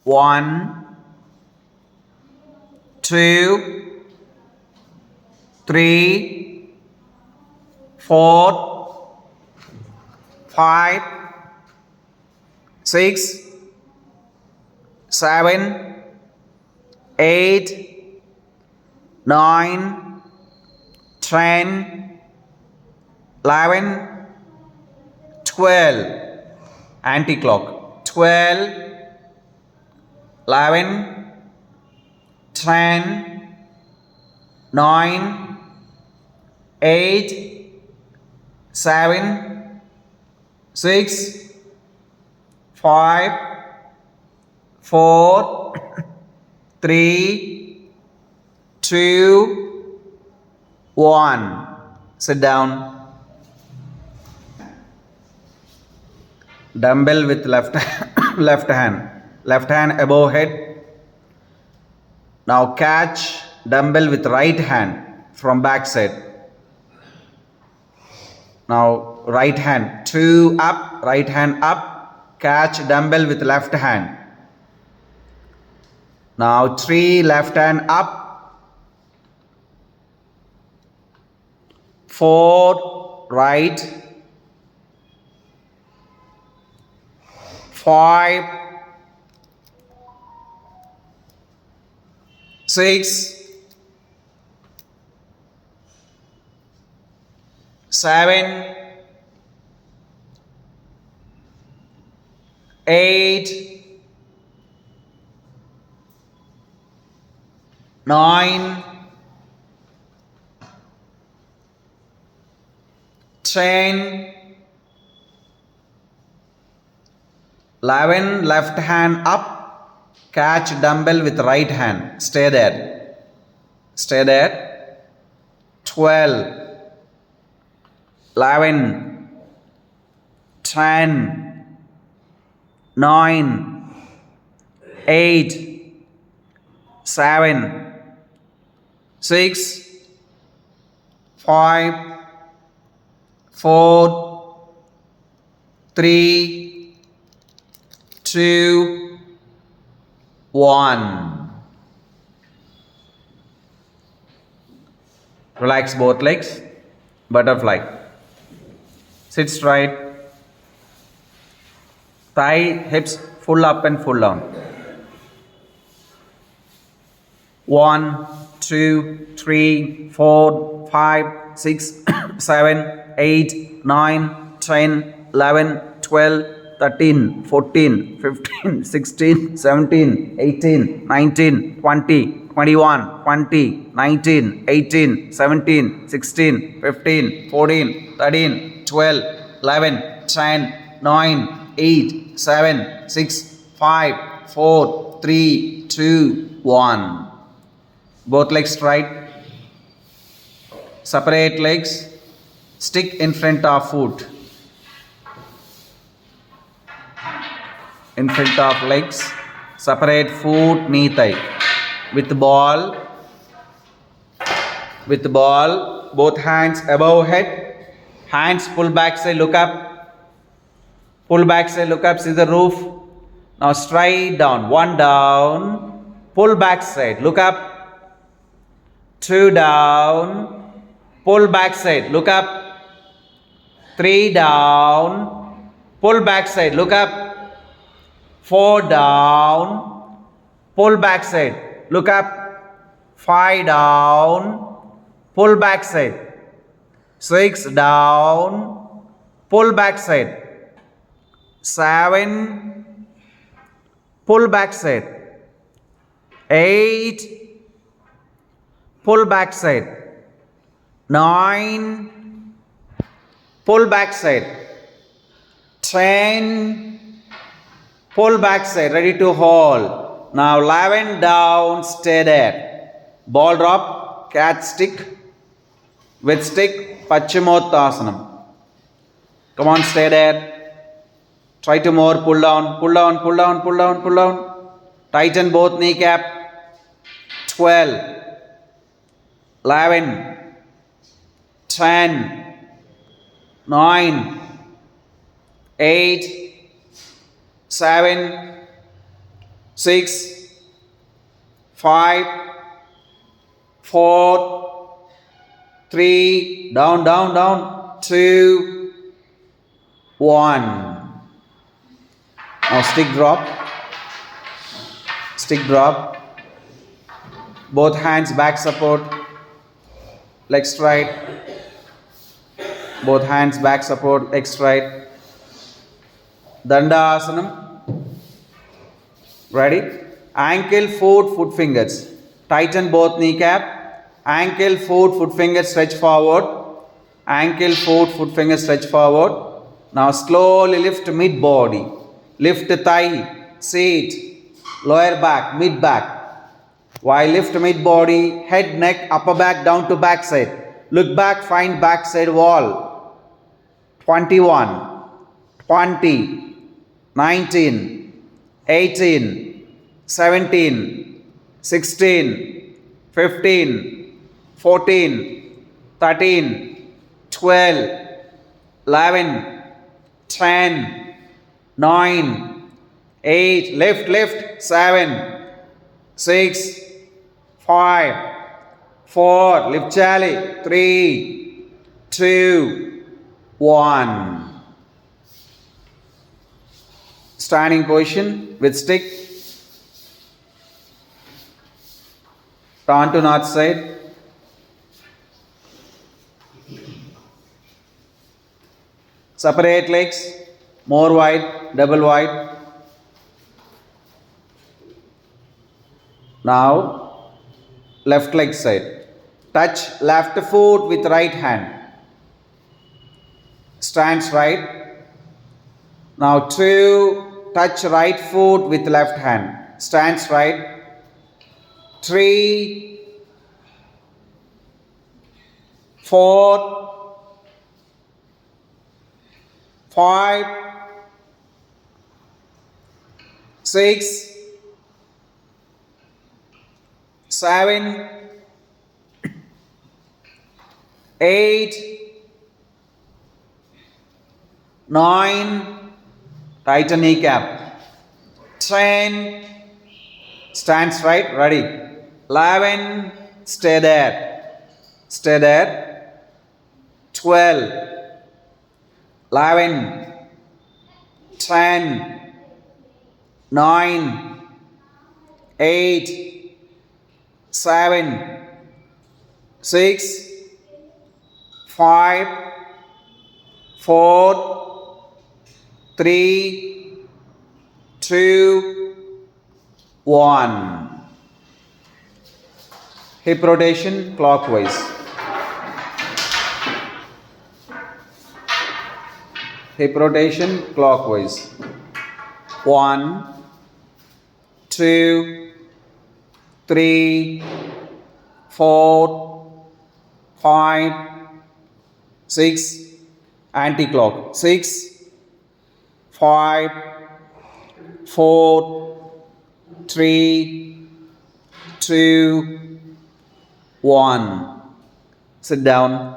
1, 2, 3, 4, 5, 6, 7, 8, 9, 10, 11, 12. Anti-clock. 12, 11, 10, 9, 8, 7, 6, 5, 4, 3, 2, 1. Sit down. Dumbbell with left hand. Left hand above head. Now catch dumbbell with right hand from back side. Now right hand, 2 up, right hand up. Catch dumbbell with left hand. Now 3, left hand up. 4, right. 5, 6, 7, 8, 9, 10, 11, left hand up, catch dumbbell with right hand, stay there, 12, 11, 10, 9, 8, 7, 6, 5, 4, 3, 2, 1. Relax both legs. Butterfly. Sit straight. Thigh, hips full up and full down. 1, 2, 3, 4, 5, 6, 7, 8, 9, 10, 11, 12, 13, 14, 15, 16, 17, 18, 19, 20, 21, 20, 19, 18, 17, 16, 15, 14, 13, 12, 11, 10, 9, 8, 7, 6, 5, 4, 3, 2, 1. Both legs straight. Separate legs. Stick in front of foot. In front of legs. Separate foot, knee, thigh. With ball. With ball. Both hands above head. Hands pull back side, look up. Pull back side, look up, see the roof. Now straight down. 1 down. Pull back side, look up. 2 down. Pull back side, look up. 3 down. Pull back side, look up. 4 down. Pull back side, look up. 5 down. Pull back side. 6 down. Pull back side. 7. Pull back side. 8. Pull back side. 9. Pull back side. 10. Pull back side. Ready to hold. Now 11 down. Stay there. Ball drop. Cat stick. With stick. Paschimottanasana. Come on, stay there. Try to more. Pull down. Pull down. Pull down. Pull down. Pull down. Tighten both kneecap. 12. 11, 10, 9, 8, 7, 6, 5, 4, 3, down, down, down, 2, 1. Now stick drop. Stick drop. Both hands back support. Legs straight. Both hands back support, legs straight. Dandasanam. Ready? Ankle, foot fingers. Tighten both kneecap. Ankle, foot fingers stretch forward. Ankle, foot fingers stretch forward. Now slowly lift mid body. Lift thigh, seat, lower back, mid back. While lift mid body, head, neck, upper back down to back side. Look back, find back side wall. 21, 20, 19, 18, 17, 16, 15, 14, 13, 12, 11, 10, 9, 8, lift, 7, 6, 5, 4, lift chally, 3, 2, 1. Standing position with stick. Turn to north side. Separate legs, more wide, double wide. Now, left leg side. Touch left foot with right hand. Stands right. Now 2, touch right foot with left hand. Stands right. 3, 4, 5, 6, 7, 8, 9, tighten kneecap. 10, stands right, ready. 11, stay there. 12, 11, 10, 9, 8, 7, 6, 5, 4, 3, 2, 1. Hip rotation clockwise. Hip rotation clockwise. 1, 2, 3, 4, 5, 6, anti-clock. 6, 5, 4, 3, 2, 1. Sit down.